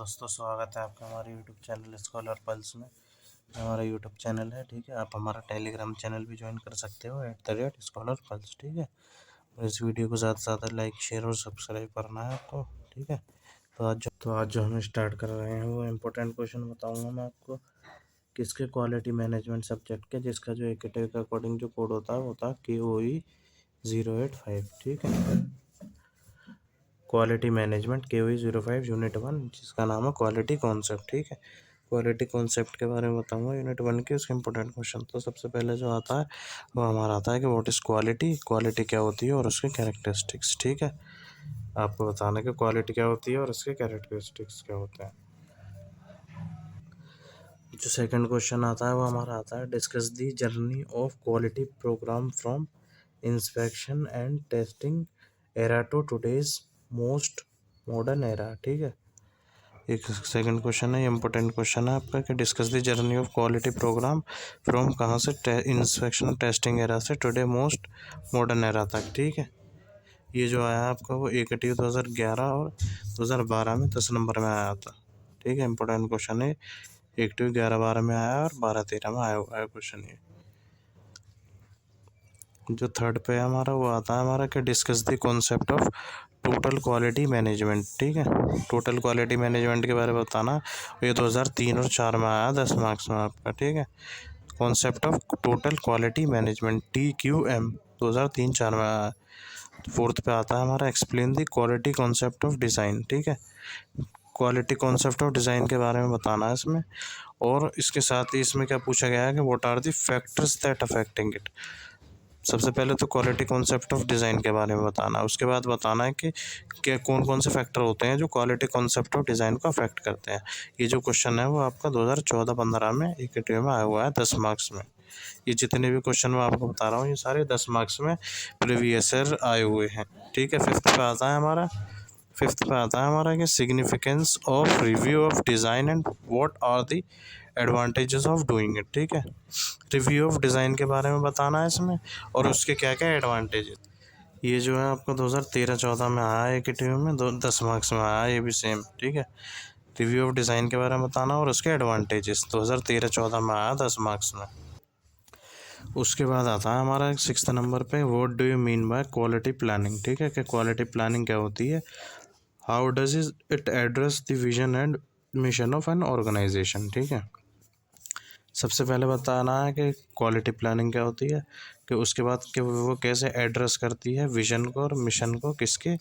दोस्तों स्वागत है आपका हमारे यूट्यूब चैनल स्कॉलर पल्स में। हमारा यूट्यूब चैनल है, ठीक है। आप हमारा टेलीग्राम चैनल भी ज्वाइन कर सकते हो @स्कॉलर पल्स, ठीक है। और इस वीडियो को ज़्यादा से ज़्यादा लाइक शेयर और सब्सक्राइब करना है आपको, ठीक है। तो आज जो हम स्टार्ट कर रहे हैं वो इम्पोर्टेंट क्वेश्चन बताऊँगा मैं आपको किसके क्वालिटी मैनेजमेंट सब्जेक्ट के, जिसका जो कैटेगरी के अकॉर्डिंग जो कोड होता है वो होता है KOE 085, ठीक है। क्वालिटी मैनेजमेंट KOE 05 यूनिट 1, जिसका नाम है क्वालिटी कॉन्सेप्ट, ठीक है। क्वालिटी कॉन्सेप्ट के बारे में बताऊंगा यूनिट 1 के उसके इंपॉर्टेंट क्वेश्चन। तो सबसे पहले जो आता है वो हमारा आता है कि व्हाट इज़ क्वालिटी, क्वालिटी क्या होती है और उसके कैरेक्टरिस्टिक्स, ठीक है। आपको बताना कि क्वालिटी क्या होती है और उसके कैरेक्टरिस्टिक्स क्या होते हैं। जो सेकंड क्वेश्चन आता है वो हमारा आता है discuss the journey of quality program from inspection and testing era to today's most modern era, ठीक है। एक सेकंड क्वेश्चन है, इंपॉर्टेंट क्वेश्चन है आपका कि discuss the journey of quality program from कहाँ से इंस्पेक्शन टेस्टिंग एरा से टुडे मोस्ट मॉडर्न एरा तक, ठीक है। ये जो आया आपका वो 2011 और 2012 में 10 नंबर में आया था, ठीक है। इंपॉर्टेंट क्वेश्चन है, 11-12 में आया और 12-13 में आया हुआ है क्वेश्चन ये। जो थर्ड पे हमारा वो आता है हमारा कि discuss the concept of total quality management, ठीक है। टोटल क्वालिटी मैनेजमेंट के बारे में बताना, ये 2003 और 4 में आया 10 मार्क्स में आपका, ठीक है। Concept of total quality management TQM 2003-4 में आया। फोर्थ पे आता है हमारा explain the quality concept of design, ठीक है। क्वालिटी कॉन्सेप्ट ऑफ डिज़ाइन के बारे में बताना है इसमें, और इसके साथ ही इसमें क्या पूछा गया है कि what are the factors that affecting it. सबसे पहले तो क्वालिटी कॉन्सेप्ट ऑफ डिज़ाइन के बारे में बताना है, उसके बाद बताना है कि क्या कौन कौन से फैक्टर होते हैं जो क्वालिटी कॉन्सेप्ट ऑफ डिज़ाइन को अफेक्ट करते हैं। ये जो क्वेश्चन है वो आपका 2014-15 में EKTV में आया हुआ है 10 मार्क्स में। ये जितने भी क्वेश्चन मैं आपको बता रहा हूँ ये सारे 10 मार्क्स में प्रीवियस ईयर आए हुए हैं, ठीक है। फिफ्थ पे आता है हमारा कि significance of review of design and what are the advantages of doing it, ठीक है। रिव्यू ऑफ डिज़ाइन के बारे में बताना है इसमें और उसके क्या क्या एडवांटेज। ये जो है आपको 2013-14 में आया EKTV में 10 मार्क्स में आया, ये भी सेम, ठीक है। रिव्यू ऑफ डिज़ाइन के बारे में बताना और उसके एडवांटेजेस 2013-14 में आया 10 मार्क्स में। उसके बाद आता है हमारा 6th नंबर पे what do you mean by quality planning, ठीक है। कि क्वालिटी प्लानिंग क्या होती है, how does it address the vision and mission of an organisation, ठीक है। सबसे पहले बताना है कि क्वालिटी प्लानिंग क्या होती है, कि उसके बाद कि वो कैसे एड्रेस करती है विजन को और मिशन को, किसके,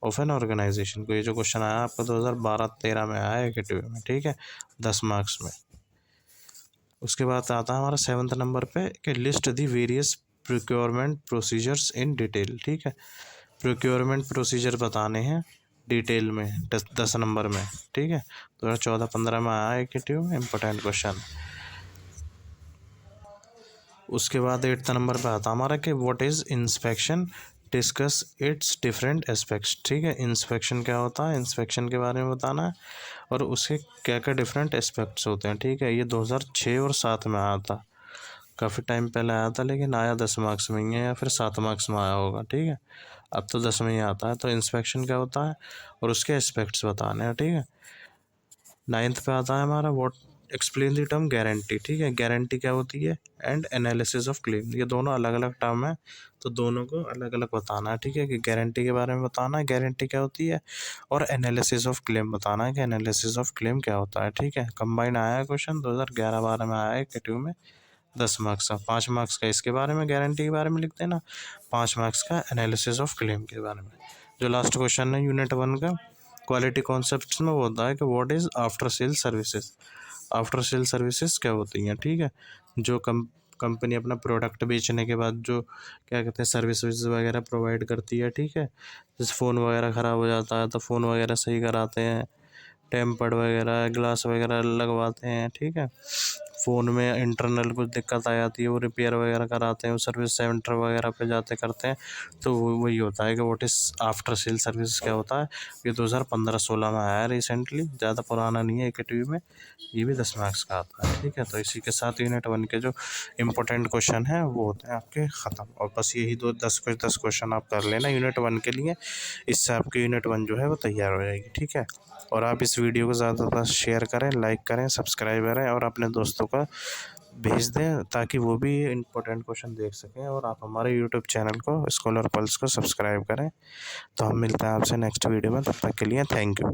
ऑफ एन ऑर्गेनाइजेशन को। ये जो क्वेश्चन आया आपको 2012-13 में आया EKTV में, ठीक है, 10 मार्क्स में। उसके बाद आता है हमारा 7th नंबर पे कि list the various procurement procedures in detail, ठीक है। प्रोक्योरमेंट प्रोसीजर बताने हैं डिटेल में 10 नंबर में, ठीक है। 2014-15 में आया EKTV में, इंपॉर्टेंट क्वेश्चन। उसके बाद 8th नंबर पे आता हमारा कि what is inspection, discuss it's different aspects, ठीक है। इंस्पेक्शन क्या होता है, इंस्पेक्शन के बारे में बताना है और उसके क्या क्या डिफरेंट एस्पेक्ट्स होते हैं, ठीक है। ये 2006 और 7 में आया था, काफ़ी टाइम पहले आया था, लेकिन आया 10 मार्क्स में ही है या फिर 7 मार्क्स में आया होगा, ठीक है। अब तो 10 में ही आता है। तो इंस्पेक्शन क्या होता है और उसके एस्पेक्ट्स बताने हैं, ठीक है। 9th पे आता है हमारा what explain the term guarantee, ठीक है। गारंटी क्या होती है एंड एनालिसिस ऑफ क्लेम, ये दोनों अलग अलग टर्म है, तो दोनों को अलग अलग बताना है, ठीक है। कि गारंटी के बारे में बताना है गारंटी क्या होती है, और एनालिसिस ऑफ क्लेम बताना है कि एनालिसिस ऑफ क्लेम क्या होता है, ठीक है। कंबाइन आया है क्वेश्चन 2011-12 में आया है EKTV में 10 मार्क्स का। 5 मार्क्स का इसके बारे में गारंटी के बारे में लिख देना, 5 मार्क्स का एनालिसिस ऑफ क्लेम के बारे में। जो लास्ट क्वेश्चन है यूनिट 1 का क्वालिटी कॉन्सेप्ट्स में वो होता है कि what is after sale services. After sale services क्या होती हैं, ठीक है। जो कंपनी अपना प्रोडक्ट बेचने के बाद जो क्या कहते हैं सर्विसेज वगैरह प्रोवाइड करती है, ठीक है। जैसे फ़ोन वगैरह ख़राब हो जाता है तो फ़ोन वगैरह सही कराते हैं, टेम्पर्ड वगैरह ग्लास वगैरह लगवाते हैं, ठीक है। फ़ोन में इंटरनल कुछ दिक्कत आ जाती है वो रिपेयर वगैरह कराते हैं, वो सर्विस सेंटर वगैरह पे जाते करते हैं। तो वही होता है कि what is after sale service क्या होता है। ये 2015-16 में आया है रिसेंटली, ज़्यादा पुराना नहीं है EKTV में, ये भी 10 मार्क्स का आता है, ठीक है। तो इसी के साथ यूनिट 1 के जो इम्पोर्टेंट क्वेश्चन हैं वो होते हैं आपके ख़त्म। और बस यही 10 क्वेश्चन आप कर लेना यूनिट 1 के लिए, इससे आपकी यूनिट 1 जो है वो तैयार हो जाएगी, ठीक है। और आप इस वीडियो को ज़्यादा से ज़्यादा शेयर करें, लाइक करें, सब्सक्राइब करें और अपने दोस्तों का भेज दें ताकि वो भी इम्पोर्टेंट क्वेश्चन देख सकें। और आप हमारे यूट्यूब चैनल को स्कॉलर पल्स को सब्सक्राइब करें। तो हम मिलते हैं आपसे नेक्स्ट वीडियो में, तब तक के लिए थैंक यू।